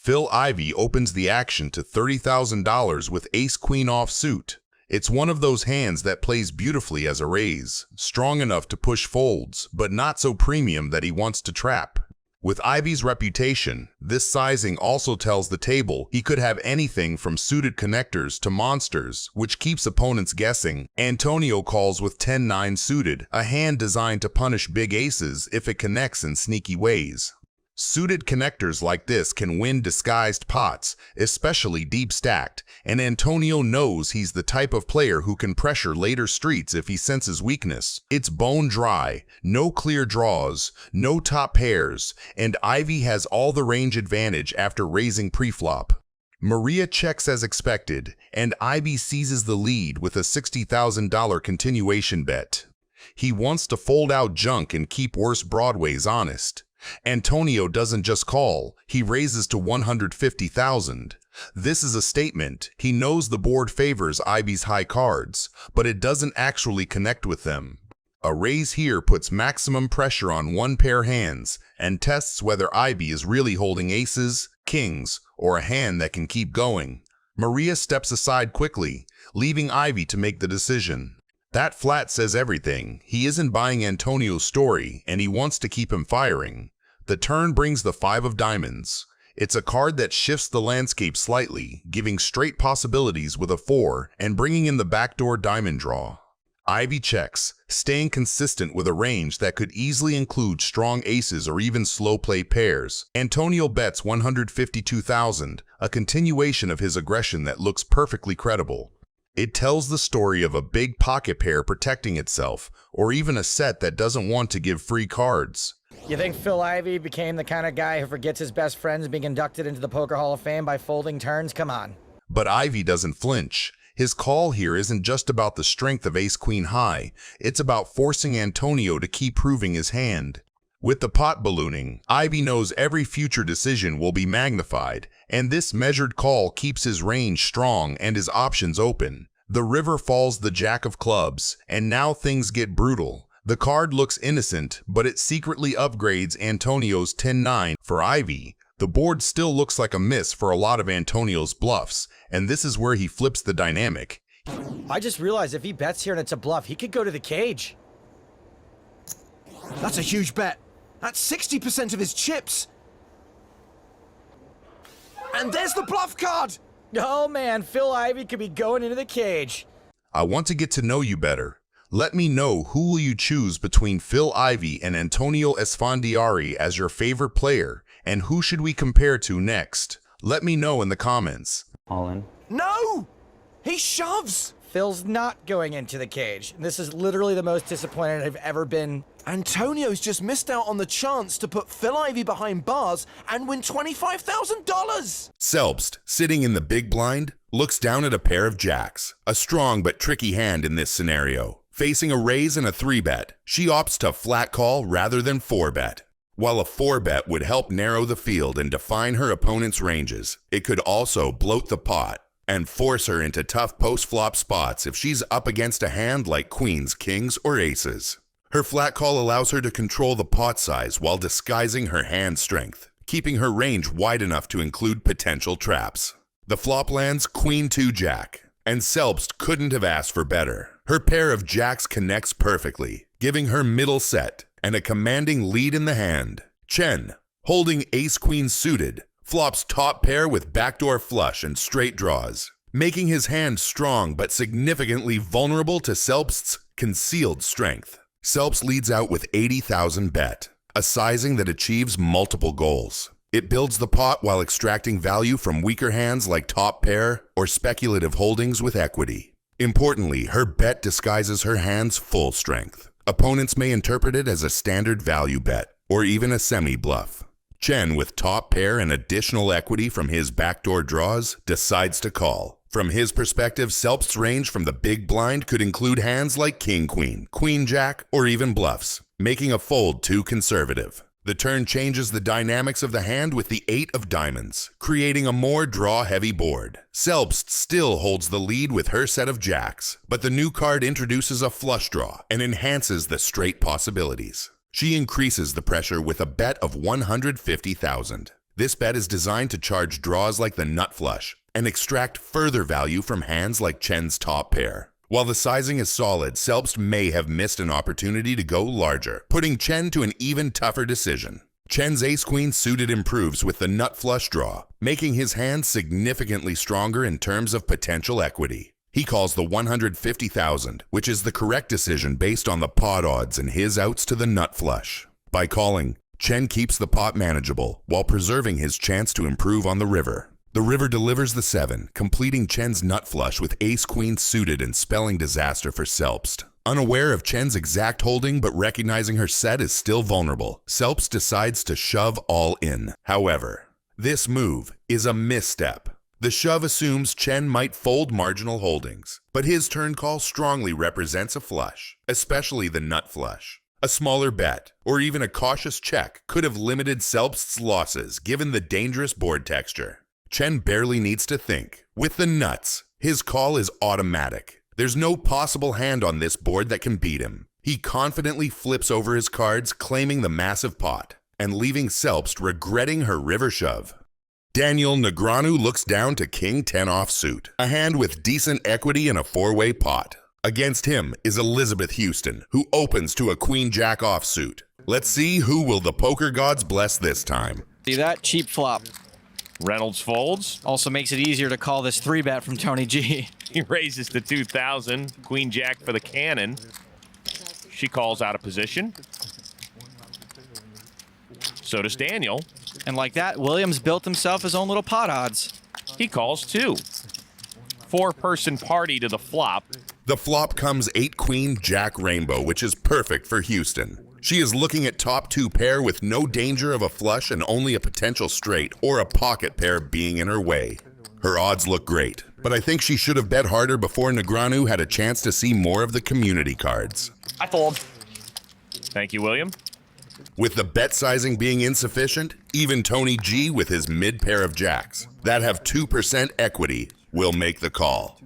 Phil Ivey opens the action to $30,000 with ace-queen offsuit. It's one of those hands that plays beautifully as a raise, strong enough to push folds, but not so premium that he wants to trap. With Ivey's reputation, this sizing also tells the table he could have anything from suited connectors to monsters, which keeps opponents guessing. Antonio calls with 10-9 suited, a hand designed to punish big aces if it connects in sneaky ways. Suited connectors like this can win disguised pots, especially deep stacked, and Antonio knows he's the type of player who can pressure later streets if he senses weakness. It's bone dry, no clear draws, no top pairs, and Ivey has all the range advantage after raising preflop. Maria checks as expected, and Ivey seizes the lead with a $60,000 continuation bet. He wants to fold out junk and keep worse broadways honest. Antonio doesn't just call, he raises to $150,000. This is a statement. He knows the board favors Ivey's high cards, but it doesn't actually connect with them. A raise here puts maximum pressure on one-pair hands and tests whether Ivey is really holding aces, kings, or a hand that can keep going. Maria steps aside quickly, leaving Ivey to make the decision. That flat says everything. He isn't buying Antonio's story, and he wants to keep him firing. The turn brings the 5 of diamonds. It's a card that shifts the landscape slightly, giving straight possibilities with a 4 and bringing in the backdoor diamond draw. Ivey checks, staying consistent with a range that could easily include strong aces or even slow play pairs. Antonio bets $152,000, a continuation of his aggression that looks perfectly credible. It tells the story of a big pocket pair protecting itself, or even a set that doesn't want to give free cards. You think Phil Ivey became the kind of guy who forgets his best friends being inducted into the Poker Hall of Fame by folding turns? Come on. But Ivey doesn't flinch. His call here isn't just about the strength of ace-queen high, it's about forcing Antonio to keep proving his hand. With the pot ballooning, Ivey knows every future decision will be magnified, and this measured call keeps his range strong and his options open. The river falls the jack of clubs, and now things get brutal. The card looks innocent, but it secretly upgrades Antonio's 10-9 for Ivey. The board still looks like a miss for a lot of Antonio's bluffs, and this is where he flips the dynamic. I just realized if he bets here and it's a bluff, he could go to the cage. That's a huge bet. That's 60% of his chips. And there's the bluff card! Oh man, Phil Ivey could be going into the cage. I want to get to know you better. Let me know who will you choose between Phil Ivey and Antonio Esfandiari as your favorite player, and who should we compare to next? Let me know in the comments. All in. No! He shoves! Phil's not going into the cage. This is literally the most disappointed I've ever been. Antonio's just missed out on the chance to put Phil Ivey behind bars and win $25,000! Selbst, sitting in the big blind, looks down at a pair of jacks. A strong but tricky hand in this scenario. Facing a raise and a 3-bet, she opts to flat call rather than 4-bet. While a 4-bet would help narrow the field and define her opponent's ranges, it could also bloat the pot and force her into tough post-flop spots if she's up against a hand like queens, kings, or aces. Her flat call allows her to control the pot size while disguising her hand strength, keeping her range wide enough to include potential traps. The flop lands Queen 2 Jack, and Selbst couldn't have asked for better. Her pair of jacks connects perfectly, giving her middle set and a commanding lead in the hand. Chen, holding ace-queen suited, flops top pair with backdoor flush and straight draws, making his hand strong but significantly vulnerable to Selbst's concealed strength. Selbst leads out with 80,000 bet, a sizing that achieves multiple goals. It builds the pot while extracting value from weaker hands like top pair or speculative holdings with equity. Importantly, her bet disguises her hand's full strength. Opponents may interpret it as a standard value bet or even a semi-bluff. Chen, with top pair and additional equity from his backdoor draws, decides to call. From his perspective, Selbst's range from the big blind could include hands like king-queen, queen-jack, or even bluffs, making a fold too conservative. The turn changes the dynamics of the hand with the 8 of diamonds, creating a more draw-heavy board. Selbst still holds the lead with her set of jacks, but the new card introduces a flush draw and enhances the straight possibilities. She increases the pressure with a bet of $150,000. This bet is designed to charge draws like the nut flush and extract further value from hands like Chen's top pair. While the sizing is solid, Selbst may have missed an opportunity to go larger, putting Chen to an even tougher decision. Chen's ace-queen suited improves with the nut flush draw, making his hand significantly stronger in terms of potential equity. He calls the 150,000, which is the correct decision based on the pot odds and his outs to the nut flush. By calling, Chen keeps the pot manageable while preserving his chance to improve on the river. The river delivers the 7, completing Chen's nut flush with ace-queen suited and spelling disaster for Selbst. Unaware of Chen's exact holding but recognizing her set is still vulnerable, Selbst decides to shove all in. However, this move is a misstep. The shove assumes Chen might fold marginal holdings, but his turn call strongly represents a flush, especially the nut flush. A smaller bet, or even a cautious check, could have limited Selbst's losses given the dangerous board texture. Chen barely needs to think. With the nuts, his call is automatic. There's no possible hand on this board that can beat him. He confidently flips over his cards, claiming the massive pot, and leaving Selbst regretting her river shove. Daniel Negreanu looks down to King 10 offsuit, a hand with decent equity in a four-way pot. Against him is Elizabeth Houston, who opens to a Queen Jack offsuit. Let's see who will the poker gods bless this time. See that? Cheap flop. Reynolds folds. Also makes it easier to call this 3-bet from Tony G. He raises to 2,000. Queen Jack for the cannon. She calls out of position. So does Daniel. And like that, Williams built himself his own little pot odds. He calls 2. 4-person party to the flop. The flop comes 8 Queen Jack Rainbow, which is perfect for Houston. She is looking at top 2 pair with no danger of a flush and only a potential straight or a pocket pair being in her way. Her odds look great, but I think she should have bet harder before Negreanu had a chance to see more of the community cards. I fold. Thank you, William. With the bet sizing being insufficient, even Tony G with his mid pair of jacks that have 2% equity will make the call.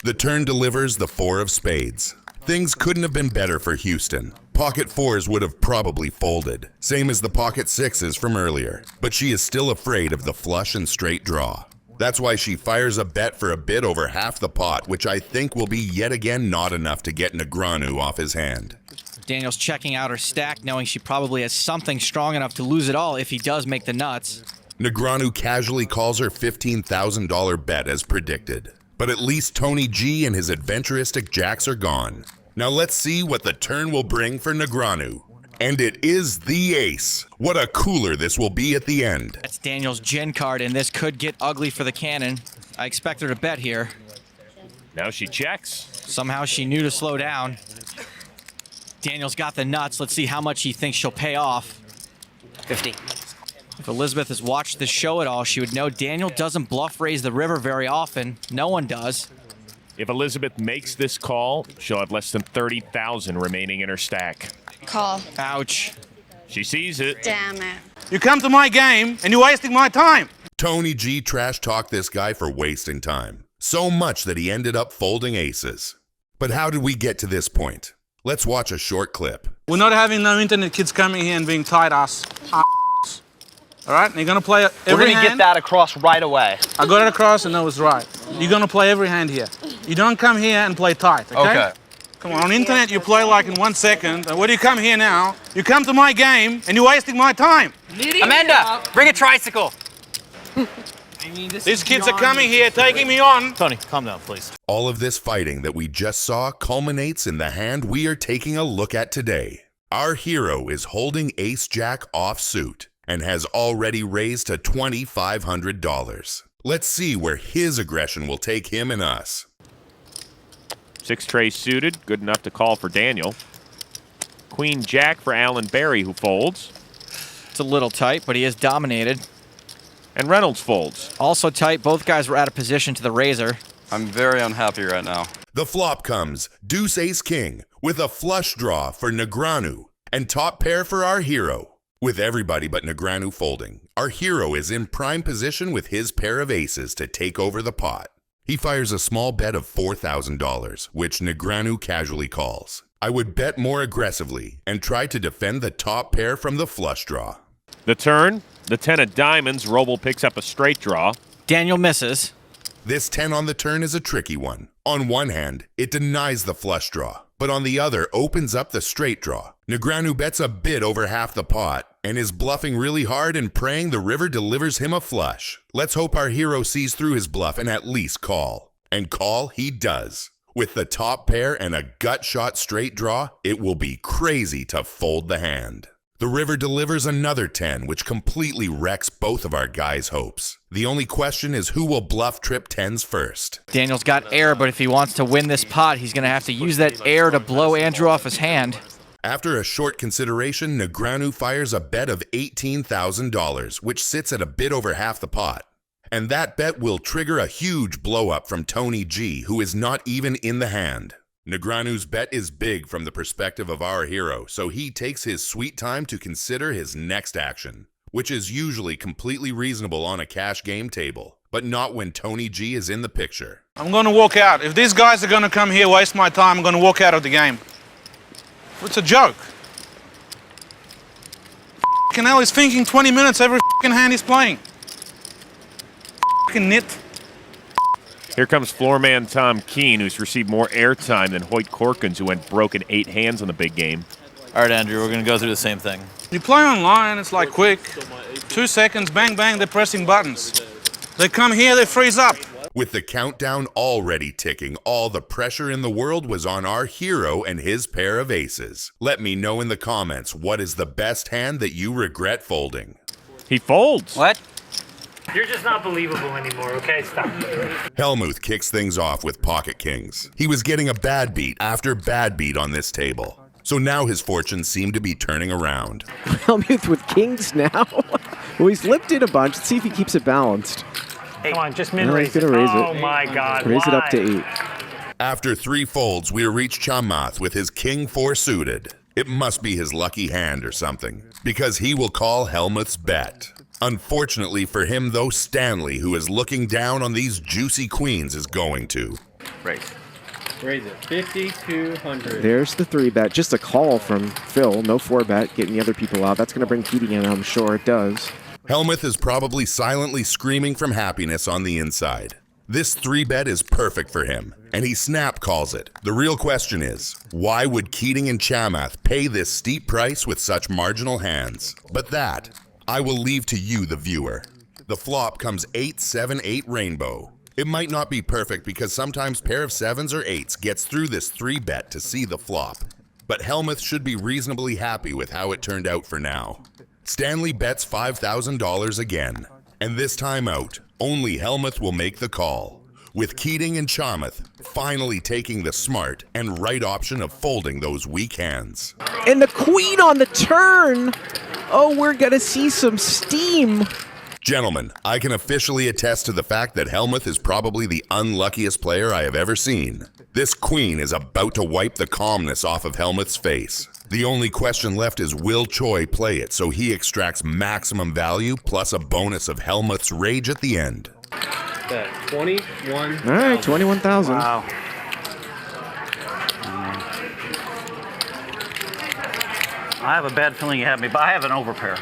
The turn delivers the 4 of spades. Things couldn't have been better for Houston. Pocket 4s would have probably folded, same as the pocket 6s from earlier, but she is still afraid of the flush and straight draw. That's why she fires a bet for a bit over half the pot, which I think will be yet again not enough to get Negreanu off his hand. Daniel's checking out her stack, knowing she probably has something strong enough to lose it all if he does make the nuts. Negreanu casually calls her $15,000 bet as predicted. But at least Tony G and his adventuristic jacks are gone. Now let's see what the turn will bring for Negreanu. And it is the ace. What a cooler this will be at the end. That's Daniel's gin card, and this could get ugly for the cannon. I expect her to bet here. Now she checks. Somehow she knew to slow down. Daniel's got the nuts. Let's see how much he thinks she'll pay off. 50. If Elizabeth has watched this show at all, she would know Daniel doesn't bluff raise the river very often. No one does. If Elizabeth makes this call, she'll have less than 30,000 remaining in her stack. Call. Ouch. She sees it. Damn it. You come to my game and you're wasting my time. Tony G trash talked this guy for wasting time. So much that he ended up folding aces. But how did we get to this point? Let's watch a short clip. We're not having no internet kids coming here and being tight ass. All right, and you're gonna play every hand. We're gonna get that across right away. I got it across and that was right. You're gonna play every hand here. You don't come here and play tight, okay? Okay. Come on internet you play like in 1 second. And when you come here now, you come to my game and you're wasting my time. Amanda, bring a tricycle. These kids are coming here, taking me on. Tony, calm down, please. All of this fighting that we just saw culminates in the hand we are taking a look at today. Our hero is holding ace-jack offsuit and has already raised to $2,500. Let's see where his aggression will take him and us. 6 trays suited, good enough to call for Daniel. Queen Jack for Alan Berry, who folds. It's a little tight, but he is dominated. And Reynolds folds. Also tight, both guys were out of position to the razor. I'm very unhappy right now. The flop comes deuce ace king with a flush draw for Negreanu and top pair for our hero. With everybody but Negreanu folding, our hero is in prime position with his pair of aces to take over the pot. He fires a small bet of $4,000, which Negreanu casually calls. I would bet more aggressively and try to defend the top pair from the flush draw. The turn, the 10 of diamonds. Roble picks up a straight draw. Daniel misses. This 10 on the turn is a tricky one. On one hand, it denies the flush draw, but on the other opens up the straight draw. Negreanu bets a bit over half the pot and is bluffing really hard and praying the river delivers him a flush. Let's hope our hero sees through his bluff and at least call. And call he does. With the top pair and a gut shot straight draw, it will be crazy to fold the hand. The river delivers another 10, which completely wrecks both of our guys' hopes. The only question is who will bluff trip 10s first. Daniel's got air, but if he wants to win this pot, he's going to have to use that air to blow Andrew off his hand. After a short consideration, Negreanu fires a bet of $18,000, which sits at a bit over half the pot. And that bet will trigger a huge blow-up from Tony G, who is not even in the hand. Negreanu's bet is big from the perspective of our hero, so he takes his sweet time to consider his next action, which is usually completely reasonable on a cash game table, but not when Tony G is in the picture. I'm going to walk out. If these guys are going to come here, waste my time, I'm going to walk out of the game. It's a joke. F***ing hell, he's thinking 20 minutes every f***ing hand he's playing. F***ing nit. Here comes floorman Tom Keene, who's received more airtime than Hoyt Corkins, who went broken 8 hands on the big game. All right, Andrew, we're going to go through the same thing. You play online, it's like quick. 2 seconds, bang, bang, they're pressing buttons. They come here, they freeze up. With the countdown already ticking, all the pressure in the world was on our hero and his pair of aces. Let me know in the comments what is the best hand that you regret folding. He folds. What? You're just not believable anymore, okay? Stop. Hellmuth kicks things off with pocket kings. He was getting a bad beat after bad beat on this table. So now his fortunes seem to be turning around. Hellmuth with kings now? Well, he's lipped it a bunch. Let's see if he keeps it balanced. Hey, come on, just No, min-raise he's it. gonna raise Oh it. my God, Raise it up to why? 8. After 3 folds, we reach Hellmuth with his king 4 suited. It must be his lucky hand or something, because he will call Hellmuth's bet. Unfortunately for him, though, Stanley, who is looking down on these juicy queens, is going to. Raise. Raise it. 5,200. There's the 3-bet. Just a call from Phil. No 4-bet. Getting the other people out. That's going to bring Keating in, I'm sure it does. Hellmuth is probably silently screaming from happiness on the inside. This 3-bet is perfect for him, and he snap calls it. The real question is, why would Keating and Hellmuth pay this steep price with such marginal hands? But that, I will leave to you, the viewer. The flop comes 8-7-8 rainbow. It might not be perfect because sometimes pair of 7s or 8s gets through this 3-bet to see the flop. But Hellmuth should be reasonably happy with how it turned out for now. Stanley bets $5,000 again. And this time out, only Hellmuth will make the call, with Keating and Hellmuth finally taking the smart and right option of folding those weak hands. And the queen on the turn! Oh, we're going to see some steam. Gentlemen, I can officially attest to the fact that Hellmuth is probably the unluckiest player I have ever seen. This queen is about to wipe the calmness off of Hellmuth's face. The only question left is will Choi play it so he extracts maximum value plus a bonus of Hellmuth's rage at the end. That 21. All right, 21,000. Wow. I have a bad feeling you have me, but I have an overpair.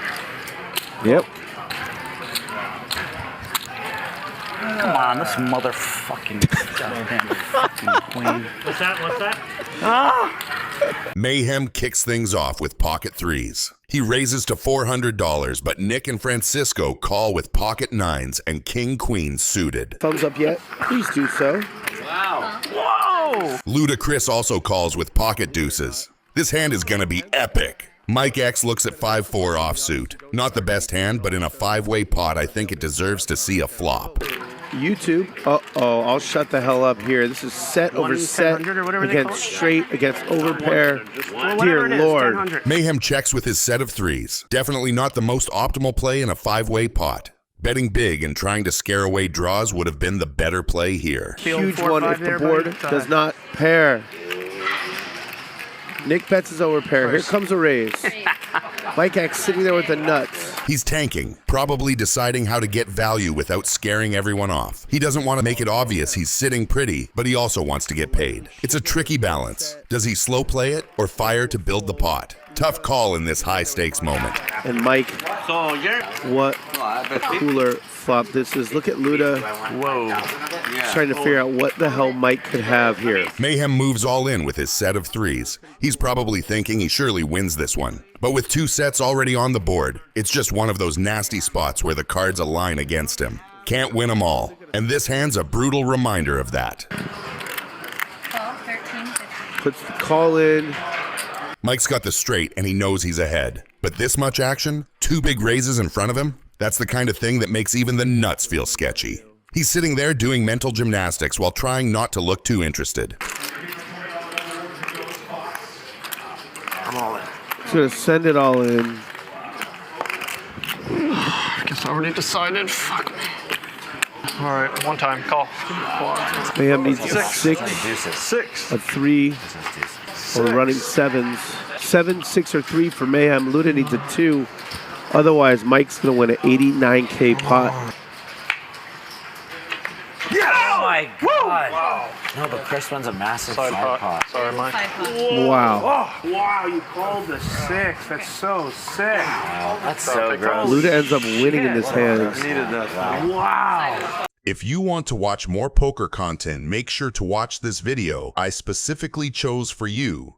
Yep. Come on, this motherfucking goddamn fucking queen. What's that? Mayhem kicks things off with pocket 3s. He raises to $400, but Nick and Francisco call with pocket 9s and king-queen suited. Thumbs up yet? Please do so. Wow. Whoa! Ludacris also calls with pocket deuces. This hand is gonna be epic. Mike X looks at 5-4 offsuit. Not the best hand, but in a 5-way pot, I think it deserves to see a flop. YouTube. Uh-oh, I'll shut the hell up here. This is set over set against straight, against overpair. Dear Lord. Mayhem checks with his set of 3s. Definitely not the most optimal play in a 5-way pot. Betting big and trying to scare away draws would have been the better play here. Huge one if the board does not pair. Nick bets his overpair. Here comes a raise. Mike X sitting there with the nuts. He's tanking, probably deciding how to get value without scaring everyone off. He doesn't want to make it obvious he's sitting pretty, but he also wants to get paid. It's a tricky balance. Does he slow play it or fire to build the pot? Tough call in this high-stakes moment. And Mike, what a cooler flop this is. Look at Luda. Whoa. Trying to figure out what the hell Mike could have here. Mayhem moves all in with his set of threes. He's probably thinking he surely wins this one. But with 2 sets already on the board, it's just one of those nasty spots where the cards align against him. Can't win them all. And this hand's a brutal reminder of that. 12, 13, 15. Puts the call in. Mike's got the straight and he knows he's ahead. But this much action, 2 big raises in front of him, that's the kind of thing that makes even the nuts feel sketchy. He's sitting there doing mental gymnastics while trying not to look too interested. I'm all in. He's gonna send it all in. Guess I already decided. Fuck me. All right, one time, call. Mayhem needs a 6, a 3, or running 7s. 7, 6, or 3 for Mayhem. Luda needs a 2. Otherwise, Mike's gonna win an 89K pot. Oh my God. Wow. No, but Chris runs a massive side pot. Sorry, Mike. Wow. Oh, wow, you called the 6. That's so sick. Wow, that's so gross. Luda ends up winning in this hand. I needed that. Wow. If you want to watch more poker content, make sure to watch this video I specifically chose for you.